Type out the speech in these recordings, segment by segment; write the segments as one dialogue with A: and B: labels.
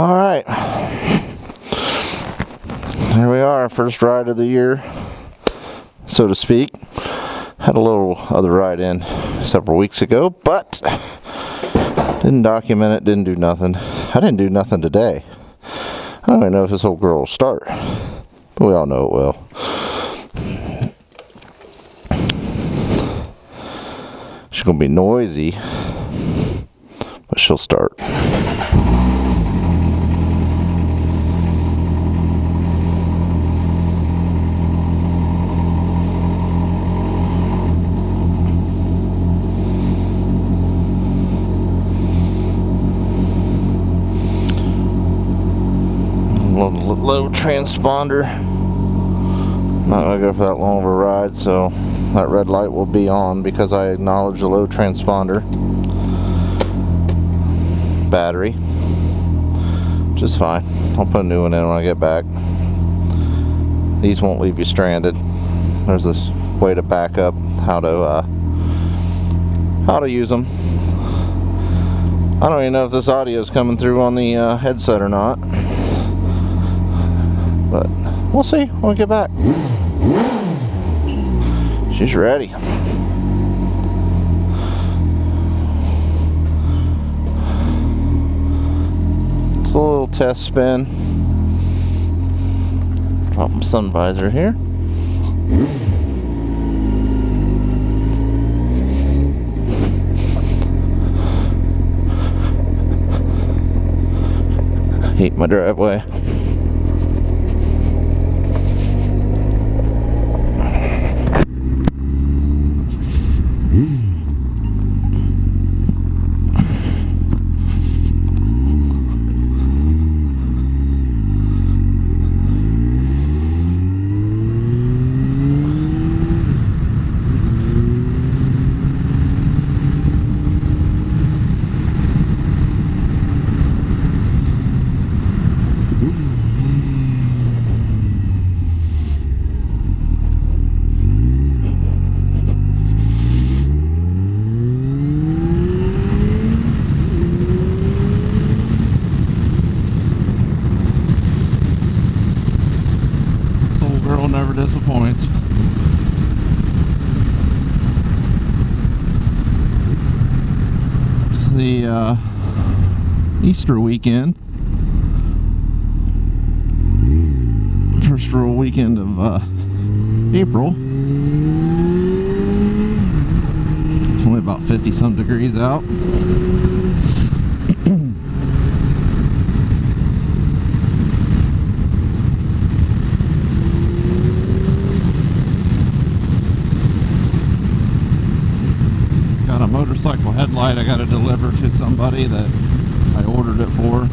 A: All right, here we are, first ride of the year, so to speak. Had a little other ride in several weeks ago, but didn't document it, didn't do nothing. I didn't do nothing today. I don't even know if this old girl will start, but we all know it will. She's gonna be noisy, but she'll start. Low transponder. Not gonna go for that long of a ride, so that red light will be on because I acknowledge the low transponder. Battery, just fine. I'll put a new one in when I get back. These won't leave you stranded. There's this way to back up how to use them. I don't even know if this audio is coming through on the headset or not. But we'll see when we get back. She's ready. It's a little test spin. Drop my sun visor here. Hate my driveway. Never disappoints. It's the Easter weekend. First real weekend of April. It's only about 50 some degrees out. Motorcycle headlight I got to deliver to somebody that I ordered it for.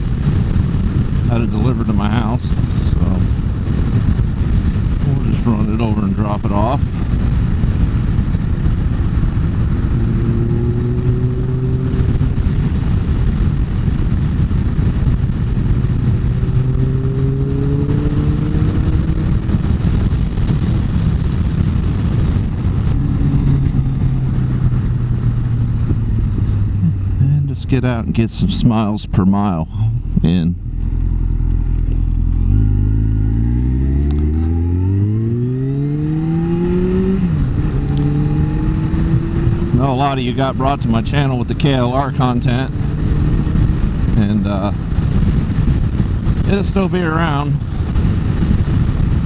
A: Had it delivered to my house, so we'll just run it over and drop it off. Get out and get some smiles per mile in. I know a lot of you got brought to my channel with the KLR content, and it'll still be around.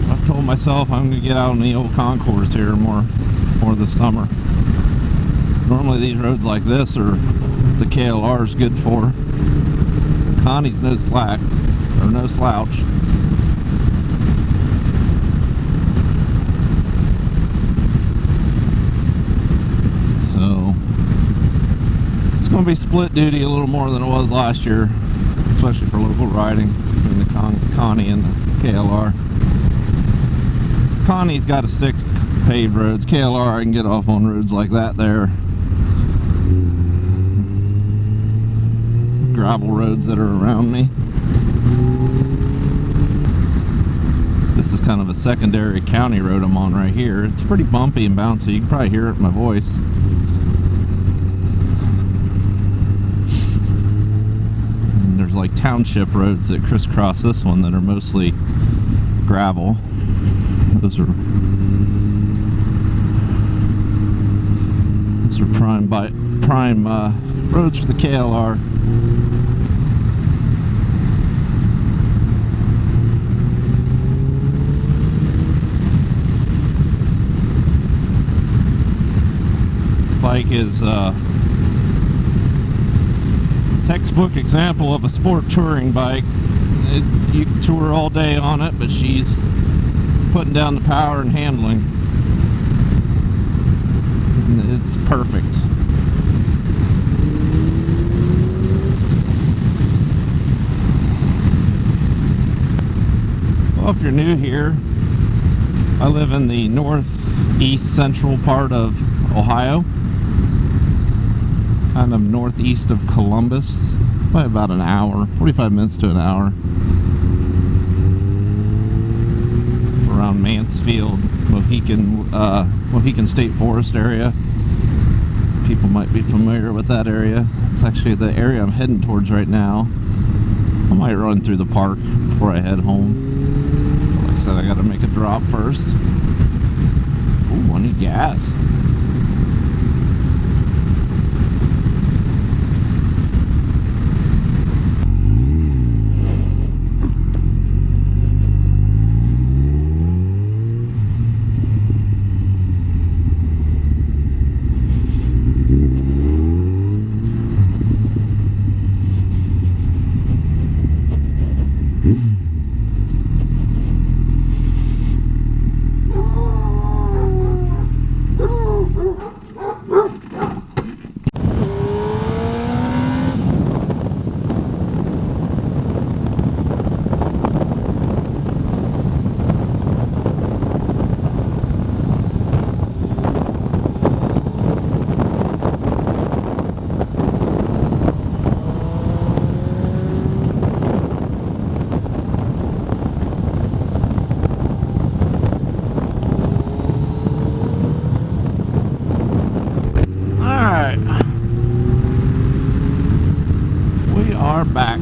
A: I've told myself I'm going to get out on the old concourse here more this summer. Normally these roads like this are the KLR is good for. Connie's no slack, or no slouch. So it's going to be split duty a little more than it was last year, especially for local riding between the Connie and the KLR. Connie's got to stick to paved roads. KLR I can get off on roads like that there. Gravel roads that are around me. This is kind of a secondary county road I'm on right here. It's pretty bumpy and bouncy. You can probably hear it in my voice. like township roads that crisscross this one that are mostly gravel. Those are prime roads for the KLR. This bike is textbook example of a sport touring bike. You can tour all day on it, but she's putting down the power and handling. It's perfect. Well, if you're new here, I live in the northeast central part of Ohio, kind of northeast of Columbus, by about an hour, 45 minutes to an hour, around Mansfield, Mohican State Forest area. People might be familiar with that area. It's actually the area I'm heading towards right now. I might run through the park before I head home. Like I said, I gotta make a drop first. Ooh, I need gas. We are back.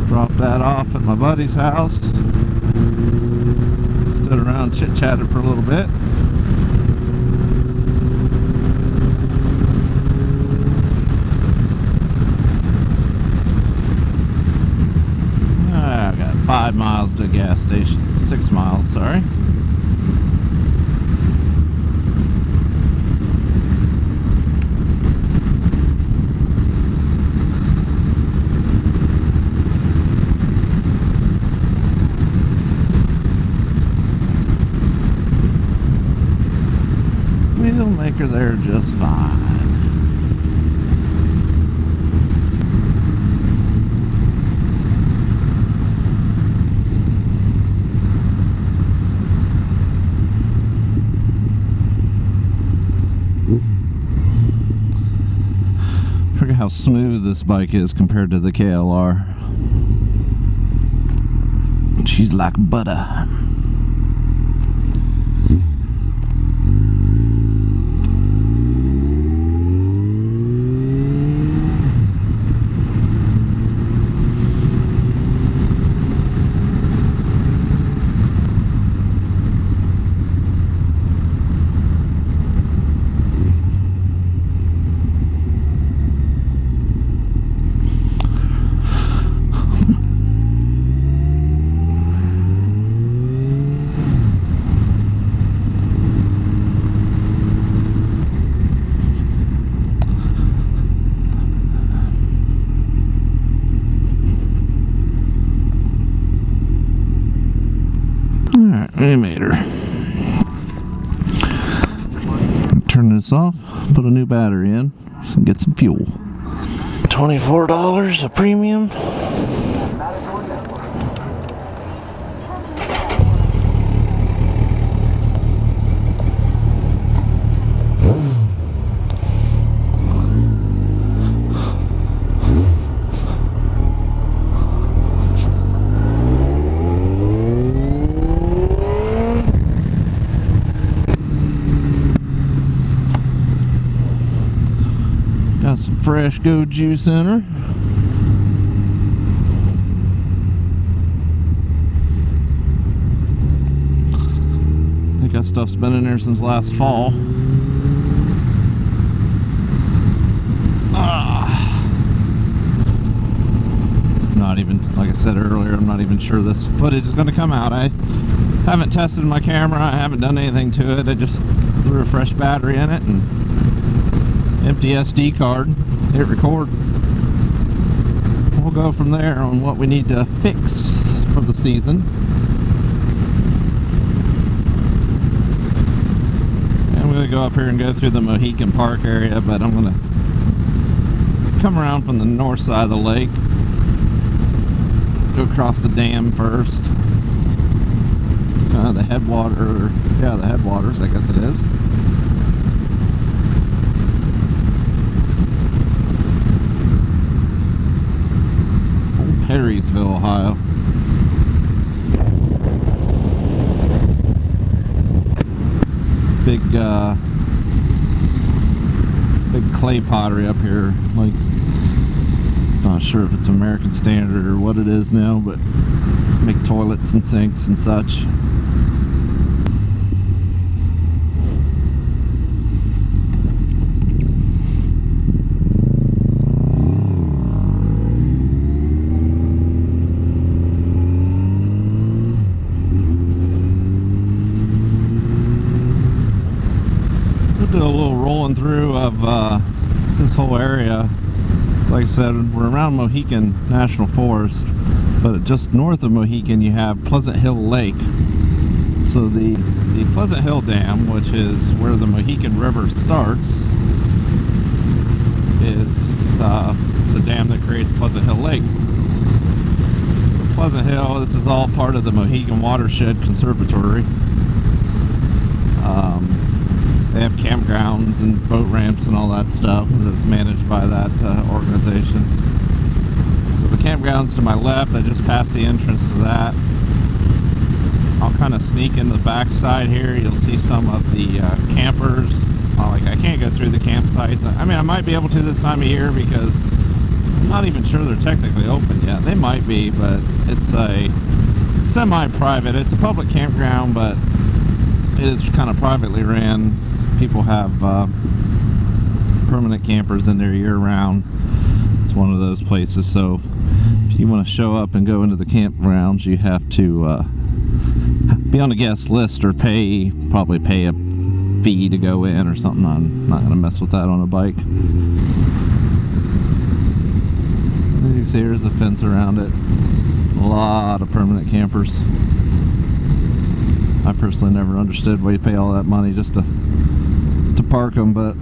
A: Dropped that off at my buddy's house. Stood around, chit-chatted for a little bit. I got 5 miles to a gas station. 6 miles, sorry. Wheelmakers are just fine. Forget how smooth this bike is compared to the KLR. She's like butter. We made her. Turn this off, put a new battery in, and get some fuel. $24 a premium. Fresh Go Juice Center. I think that stuff's been in there since last fall. Not even, like I said earlier, I'm not even sure this footage is going to come out. I haven't tested my camera, I haven't done anything to it. I just threw a fresh battery in it and empty SD card, hit record. We'll go from there on what we need to fix for the season. And I'm going to go up here and go through the Mohican Park area, but I'm going to come around from the north side of the lake. Go across the dam first. The headwater, yeah, the headwaters, I guess it is. Old Perrysville, Ohio. Big clay pottery up here, like, not sure if it's American Standard or what it is now, but make toilets and sinks and such. We'll do a little rolling through of this whole area. Like I said, we're around Mohican National Forest, but just north of Mohican you have Pleasant Hill Lake. So the Pleasant Hill Dam, which is where the Mohican River starts, is it's a dam that creates Pleasant Hill Lake. So Pleasant Hill, this is all part of the Mohican Watershed Conservatory. They have campgrounds and boat ramps and all that stuff that's managed by that organization. So the campground's to my left. I just passed the entrance to that. I'll kind of sneak in the back side here. You'll see some of the campers. I can't go through the campsites. I mean, I might be able to this time of year because I'm not even sure they're technically open yet. They might be, but it's a semi-private. It's a public campground, but it is kind of privately ran. People have permanent campers in there year-round. It's one of those places, so if you want to show up and go into the campgrounds, you have to be on the guest list or probably pay a fee to go in or something. I'm not going to mess with that on a bike. You can see there's a fence around it. A lot of permanent campers. I personally never understood why you pay all that money just to park them, but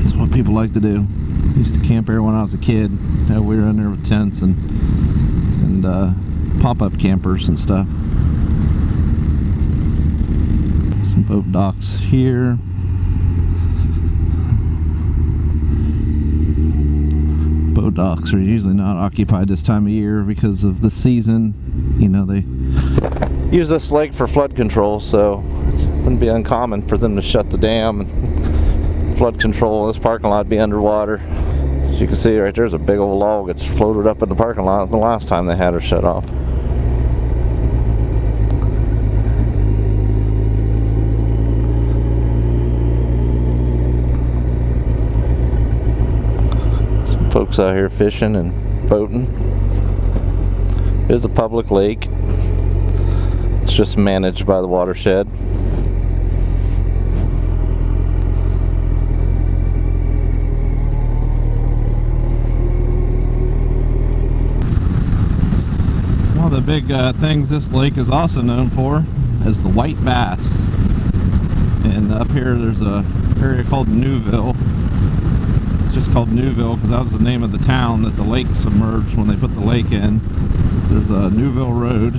A: it's what people like to do. I used to camp here when I was a kid. We were in there with tents and pop-up campers and stuff. Some boat docks here. Boat docks are usually not occupied this time of year because of the season. You know, they use this lake for flood control, so it wouldn't be uncommon for them to shut the dam and flood control. This parking lot be underwater. As you can see right there's a big old log that's floated up in the parking lot the last time they had her shut off. Some folks out here fishing and boating. It is a public lake. It's just managed by the watershed. One of the big things this lake is also known for is the white bass. And up here there's a area called Newville. It's just called Newville because that was the name of the town that the lake submerged when they put the lake in. There's a Newville Road.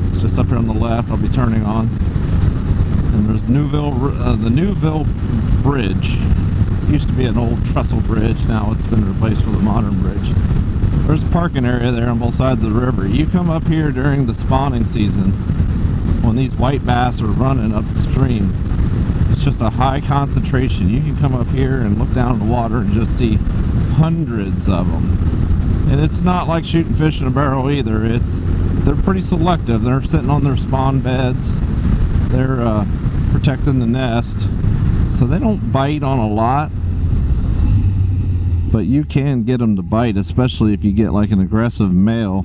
A: It's just up here on the left. I'll be turning on. And there's the Newville Bridge. It used to be an old trestle bridge. Now it's been replaced with a modern bridge. There's a parking area there on both sides of the river. You come up here during the spawning season when these white bass are running upstream. it's just a high concentration. You can come up here and look down at the water and just see hundreds of them. And it's not like shooting fish in a barrel either. They're pretty selective. They're sitting on their spawn beds. They're protecting the nest. So they don't bite on a lot. But you can get them to bite, especially if you get like an aggressive male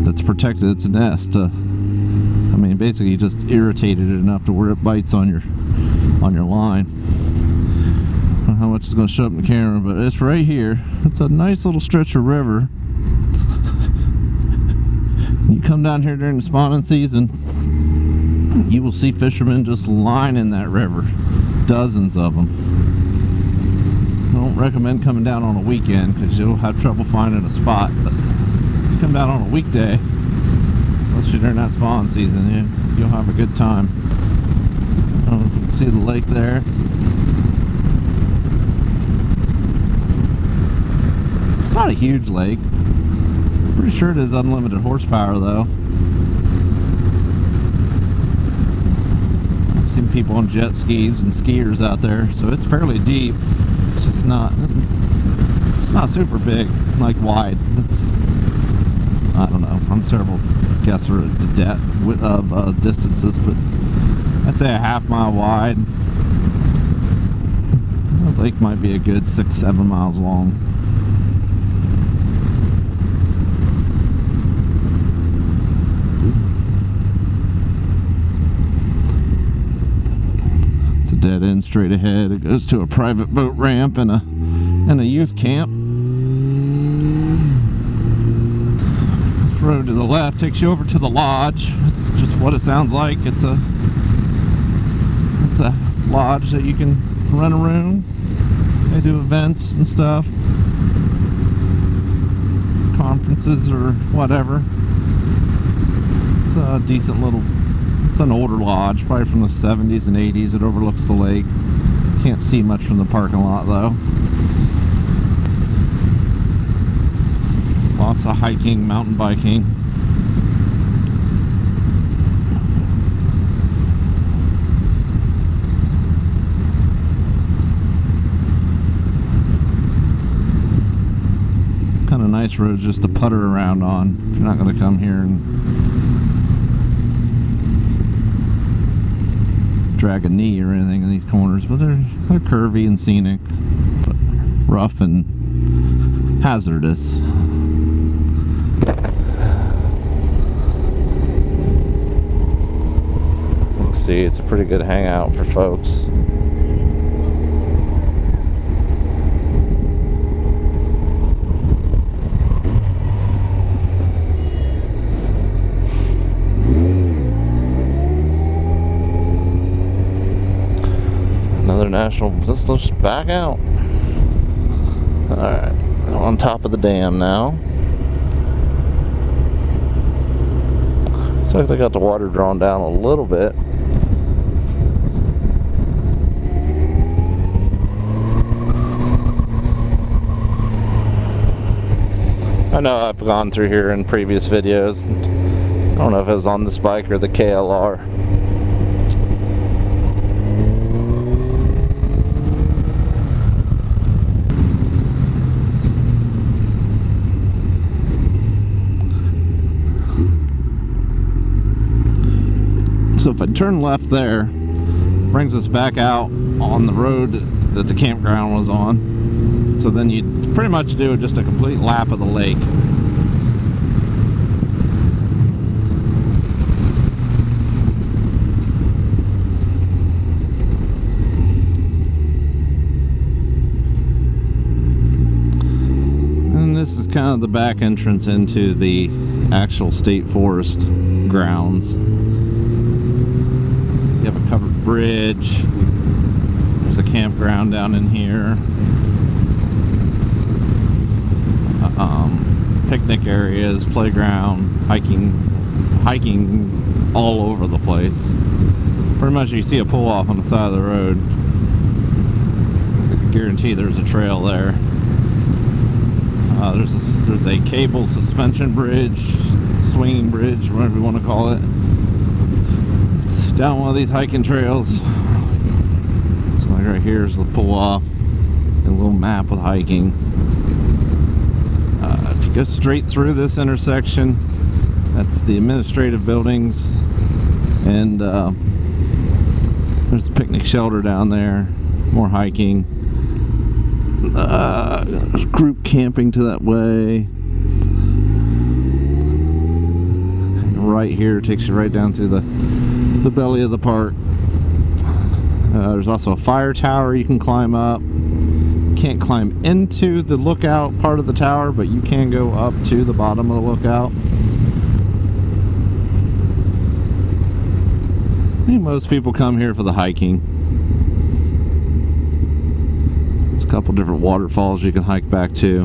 A: that's protected its nest. I mean, basically just irritated it enough to where it bites on your line. I don't know how much is going to show up in the camera, but it's right here. It's a nice little stretch of river. You come down here during the spawning season, you will see fishermen just lining that river. Dozens of them. I don't recommend coming down on a weekend because you'll have trouble finding a spot. But if you come down on a weekday, especially during that spawn season, you'll have a good time. I don't know if you can see the lake there. It's not a huge lake. I'm pretty sure it is unlimited horsepower though. I've seen people on jet skis and skiers out there, so it's fairly deep. It's just not super big, like wide. I don't know, I'm a terrible guesser at the depth of distances, but I'd say a half-mile wide. The lake might be a good 6-7 miles long. It's a dead end straight ahead. It goes to a private boat ramp and a youth camp. This road to the left takes you over to the lodge. It's just what it sounds like. It's a lodge that you can rent a room. They do events and stuff, conferences or whatever. It's a decent little. It's an older lodge, probably from the 70s and 80s. It overlooks the lake. Can't see much from the parking lot though. Lots of hiking, mountain biking. Kind of nice roads just to putter around on. If you're not going to come here and drag a knee or anything in these corners, but they're curvy and scenic, but rough and hazardous. Let's see, it's a pretty good hangout for folks. Another national. Let's just back out. Alright, on top of the dam now. Looks like they got the water drawn down a little bit. I know I've gone through here in previous videos. I don't know if it was on this bike or the KLR. So if I turn left there, brings us back out on the road that the campground was on. So then you pretty much do just a complete lap of the lake. And this is kind of the back entrance into the actual state forest grounds. You have a covered bridge. There's a campground down in here. Picnic areas, playground, hiking all over the place. Pretty much you see a pull off on the side of the road. I can guarantee there's a trail there. There's a cable suspension bridge, swinging bridge, whatever you want to call it. It's down one of these hiking trails. right here is the pull off. And a little map with hiking. If you go straight through this intersection, that's the administrative buildings, and there's a picnic shelter down there. More hiking. There's group camping to that way. And right here takes you right down to the belly of the park. There's also a fire tower you can climb up. Can't climb into the lookout part of the tower, but you can go up to the bottom of the lookout. I think most people come here for the hiking. There's a couple different waterfalls you can hike back to.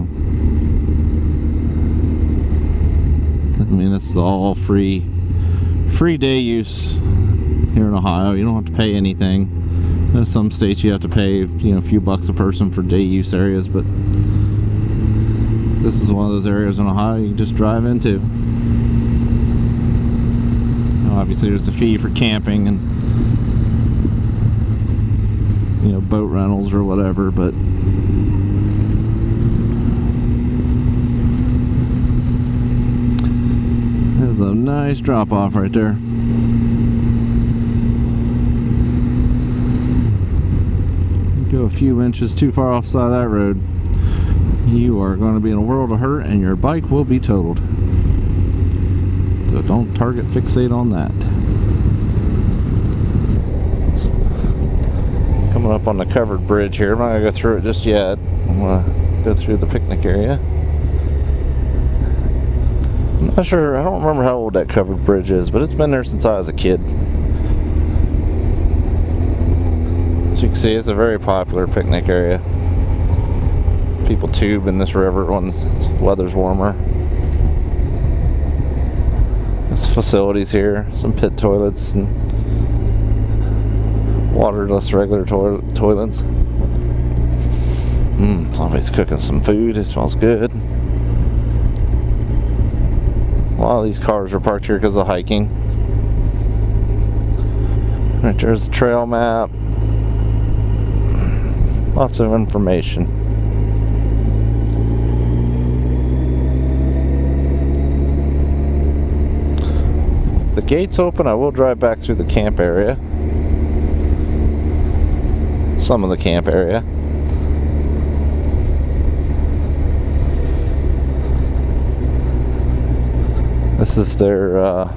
A: I mean, it's all free day use here in Ohio. You don't have to pay anything. In some states you have to pay, a few bucks a person for day use areas, but this is one of those areas in Ohio you can just drive into. Now, obviously there's a fee for camping and boat rentals or whatever, but there's a nice drop off right there. Go a few inches too far off the side of that road, you are going to be in a world of hurt and your bike will be totaled. So don't target fixate on that. So, coming up on the covered bridge here. I'm not going to go through it just yet. I'm going to go through the picnic area. I'm not sure, I don't remember how old that covered bridge is, but it's been there since I was a kid. As you can see, it's a very popular picnic area. People tube in this river when the weather's warmer. There's facilities here, some pit toilets and waterless regular toilets. Somebody's cooking some food. It smells good. A lot of these cars are parked here because of hiking. Right there's the trail map. Lots of information. If the gate's open, I will drive back through the camp area. Some of the camp area. This is their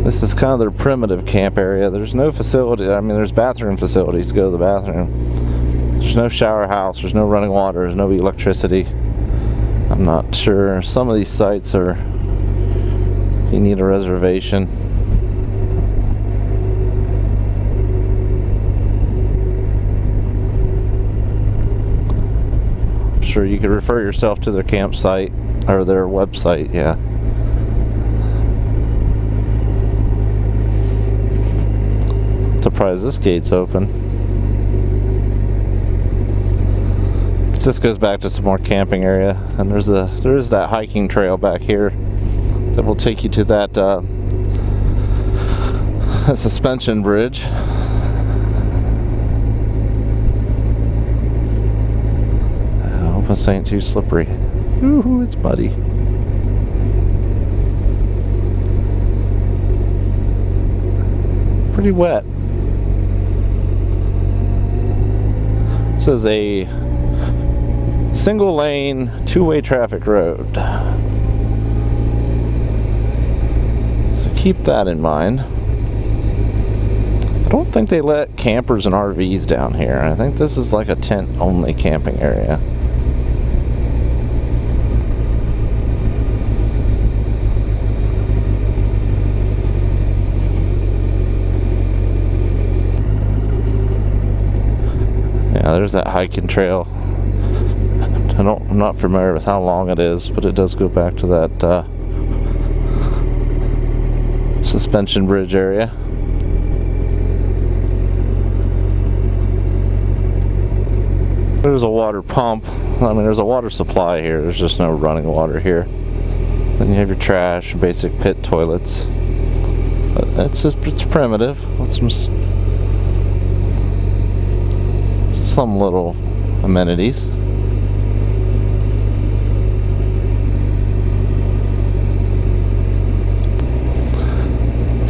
A: this is kind of their primitive camp area. There's no facility. I mean, there's bathroom facilities to go to the bathroom. There's no shower house. There's no running water. There's no electricity. I'm not sure. Some of these sites are, you need a reservation. I'm sure you could refer yourself to their campsite or their website, yeah. Surprised this gate's open. This goes back to some more camping area, and there is that hiking trail back here that will take you to that suspension bridge. I hope this ain't too slippery. Ooh, it's muddy. Pretty wet. This is a single lane, two-way traffic road. So keep that in mind. I don't think they let campers and RVs down here. I think this is like a tent-only camping area. Yeah, there's that hiking trail. I'm not familiar with how long it is, but it does go back to that suspension bridge area. There's a water pump. I mean, there's a water supply here. There's just no running water here. Then you have your trash, basic pit toilets. it's primitive. It's some little amenities.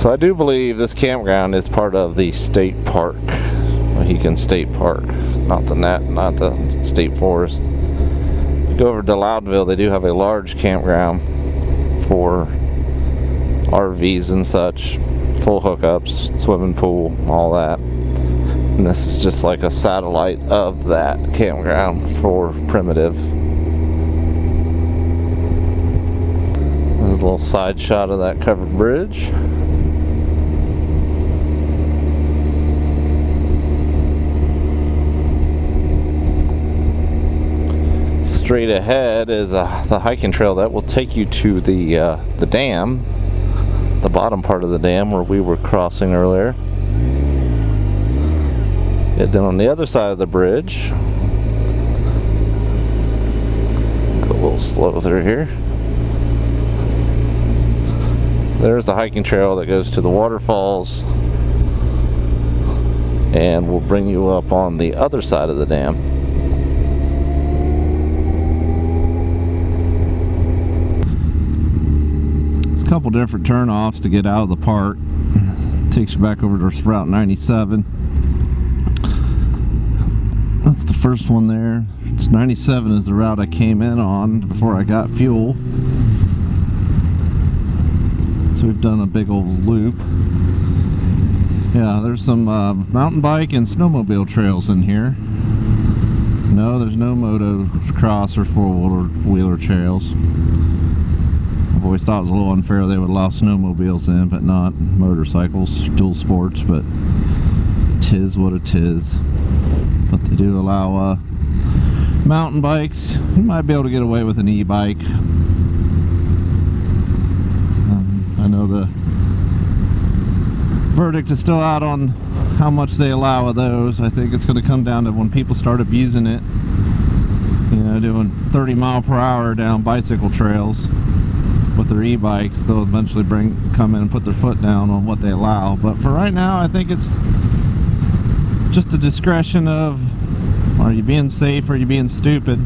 A: So I do believe this campground is part of the state park, Mohican State Park, not the state forest. You go over to Loudonville, they do have a large campground for RVs and such, full hookups, swimming pool, all that. And this is just like a satellite of that campground for primitive. There's a little side shot of that covered bridge. Straight ahead is the hiking trail that will take you to the dam, the bottom part of the dam where we were crossing earlier. And then on the other side of the bridge, go a little slow through here. There's the hiking trail that goes to the waterfalls and will bring you up on the other side of the dam. Couple different turnoffs to get out of the park. Takes you back over to Route 97. That's the first one there. It's 97 is the route I came in on before I got fuel. So we've done a big old loop. Yeah, there's some mountain bike and snowmobile trails in here. No, there's no motocross or four-wheeler trails. I've always thought it was a little unfair they would allow snowmobiles in, but not motorcycles, dual sports, but tis what it is. But they do allow mountain bikes. You might be able to get away with an e-bike. I know the verdict is still out on how much they allow of those. I think it's going to come down to when people start abusing it. You know, doing 30 mile per hour down bicycle trails with their e-bikes, they'll eventually come in and put their foot down on what they allow. But for right now, I think it's just the discretion of, are you being safe or are you being stupid?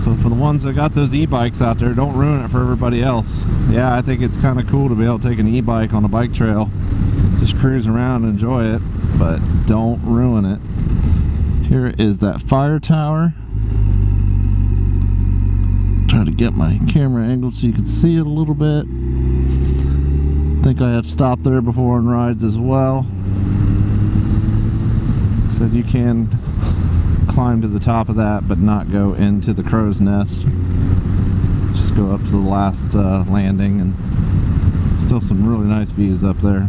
A: So for the ones that got those e-bikes out there, don't ruin it for everybody else. Yeah, I think it's kind of cool to be able to take an e-bike on a bike trail, just cruise around and enjoy it, but don't ruin it. Here is that fire tower. Try to get my camera angle so you can see it a little bit. I think I have stopped there before on rides as well. Said you can climb to the top of that but not go into the crow's nest. Just go up to the last landing, and still some really nice views up there.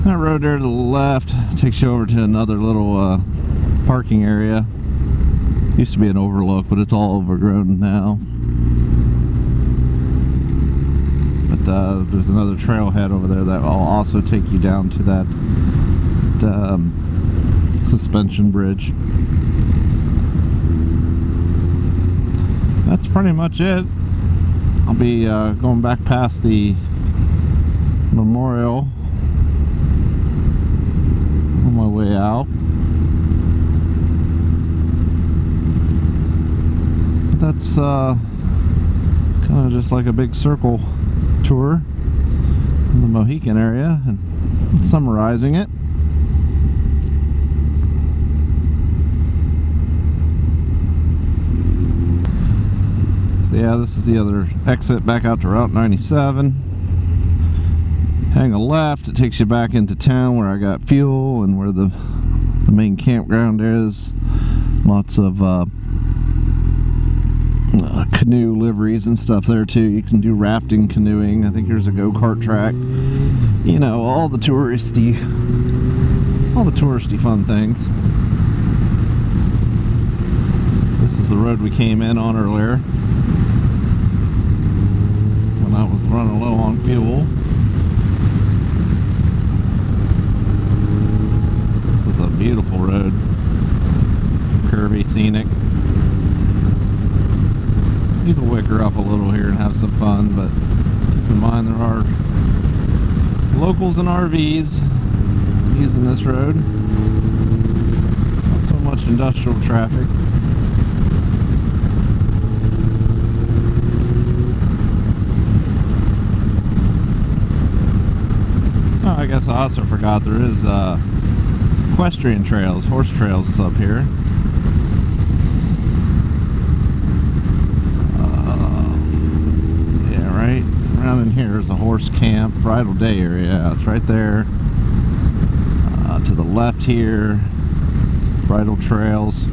A: That road there to the left takes you over to another little parking area. Used to be an overlook, but it's all overgrown now. But there's another trailhead over there that will also take you down to that suspension bridge. That's pretty much it. I'll be going back past the memorial on my way out. That's kind of just like a big circle tour in the Mohican area, and summarizing it. So yeah, this is the other exit back out to Route 97. Hang a left, it takes you back into town where I got fuel and where the main campground is. Lots of canoe liveries and stuff there too. You can do rafting, canoeing. I think here's a go-kart track. You know, all the touristy fun things. This is the road we came in on earlier when I was running low on fuel. This is a beautiful road. Curvy, scenic. You can wicker up a little here and have some fun, but keep in mind there are locals and RVs using this road. Not so much industrial traffic. Oh, I guess I also forgot there is equestrian trails, horse trails up here. Right around in here is a horse camp, bridal day area. It's right there. To the left here, bridal trails.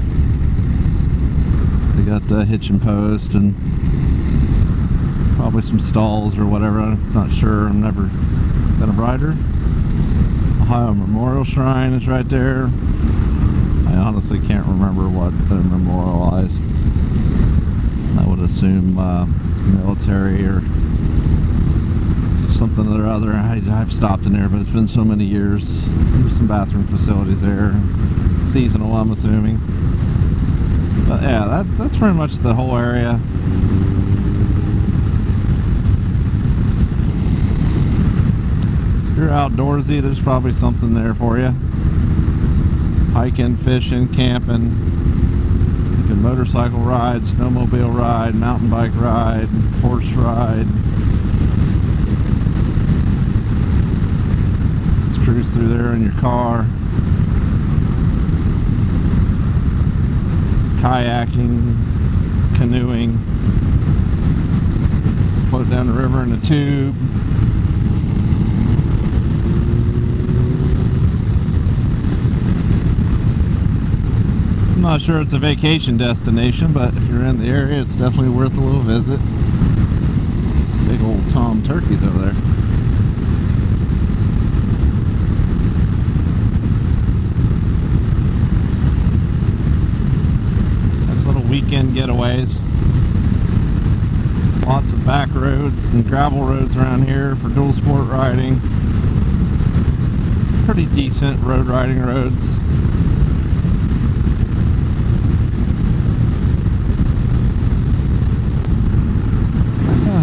A: They got the hitching post and probably some stalls or whatever. I'm not sure. I've never been a rider. Ohio Memorial Shrine is right there. I honestly can't remember what they're memorialized. I would assume military or something or other. I've stopped in there, but it's been so many years. There's some bathroom facilities there, seasonal, I'm assuming. But yeah, that's pretty much the whole area. If you're outdoorsy, there's probably something there for you. Hiking, fishing, camping. You can motorcycle ride, snowmobile ride, mountain bike ride, horse ride. Just cruise through there in your car. Kayaking, canoeing, float down the river in a tube. I'm not sure it's a vacation destination, but if you're in the area, it's definitely worth a little visit. Some big old tom turkeys over there. Nice little weekend getaways. Lots of back roads and gravel roads around here for dual sport riding. Some pretty decent road riding roads.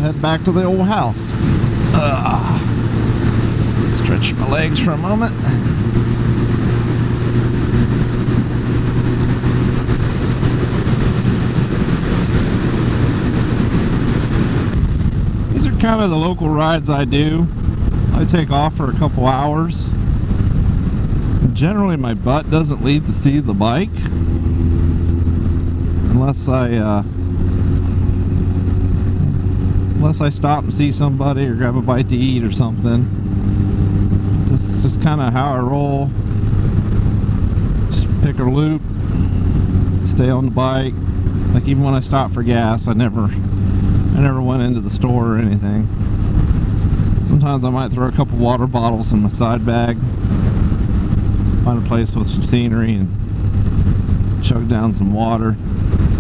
A: Head back to the old house. Stretch my legs for a moment. These are kind of the local rides I do. I take off for a couple hours. Generally my butt doesn't leave the seat of the bike unless I stop and see somebody or grab a bite to eat or something. This is just kind of how I roll. Just pick a loop, stay on the bike. Like even when I stop for gas, I never went into the store or anything. Sometimes I might throw a couple water bottles in my side bag, find a place with some scenery and chug down some water.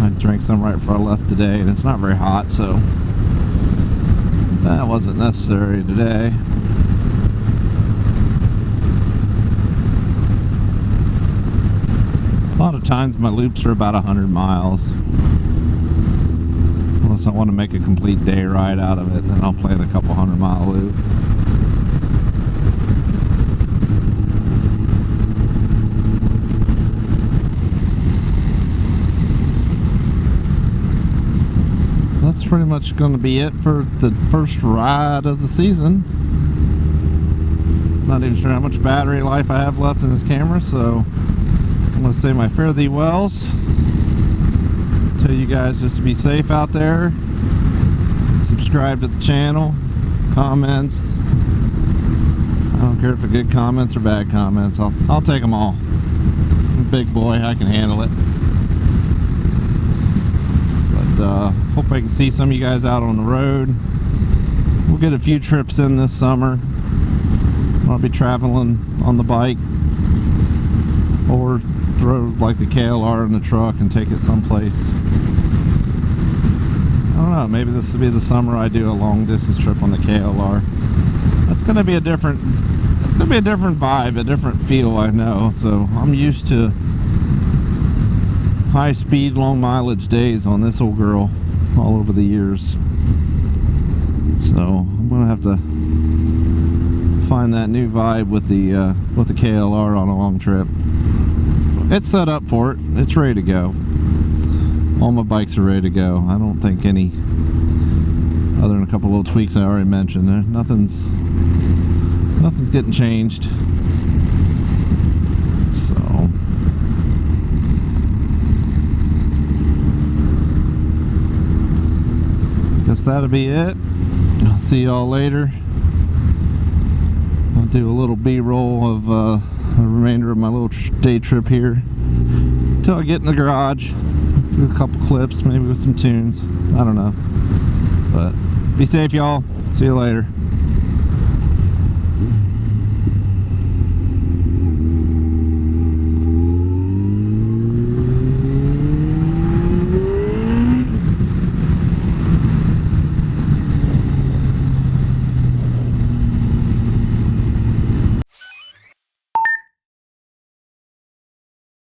A: I drank some right before I left today, and it's not very hot, so that wasn't necessary today. A lot of times my loops are about 100 miles. Unless I want to make a complete day ride out of it, then I'll plan a couple 100-mile loop. That's pretty much going to be it for the first ride of the season. Not even sure how much battery life I have left in this camera, so I'm going to say my fare thee wells. Tell you guys just to be safe out there. Subscribe to the channel. Comments. I don't care if they're good comments or bad comments. I'll take them all. I'm a big boy, I can handle it. Hope I can see some of you guys out on the road. We'll get a few trips in this summer. I'll be traveling on the bike or throw like the KLR in the truck and take it someplace. I don't know, maybe this will be the summer I do a long distance trip on the KLR. That's gonna be a different vibe, a different feel, I know. So I'm used to high speed, long mileage days on this old girl. all over the years. So I'm gonna have to find that new vibe with the KLR on a long trip. It's set up for it. It's ready to go. All my bikes are ready to go. I don't think any, other than a couple little tweaks I already mentioned, nothing's getting changed. So guess that'll be it. I'll see y'all later. I'll do a little B-roll of the remainder of my little day trip here until I get in the garage. Do a couple clips, maybe with some tunes. I don't know. But be safe, y'all. See you later.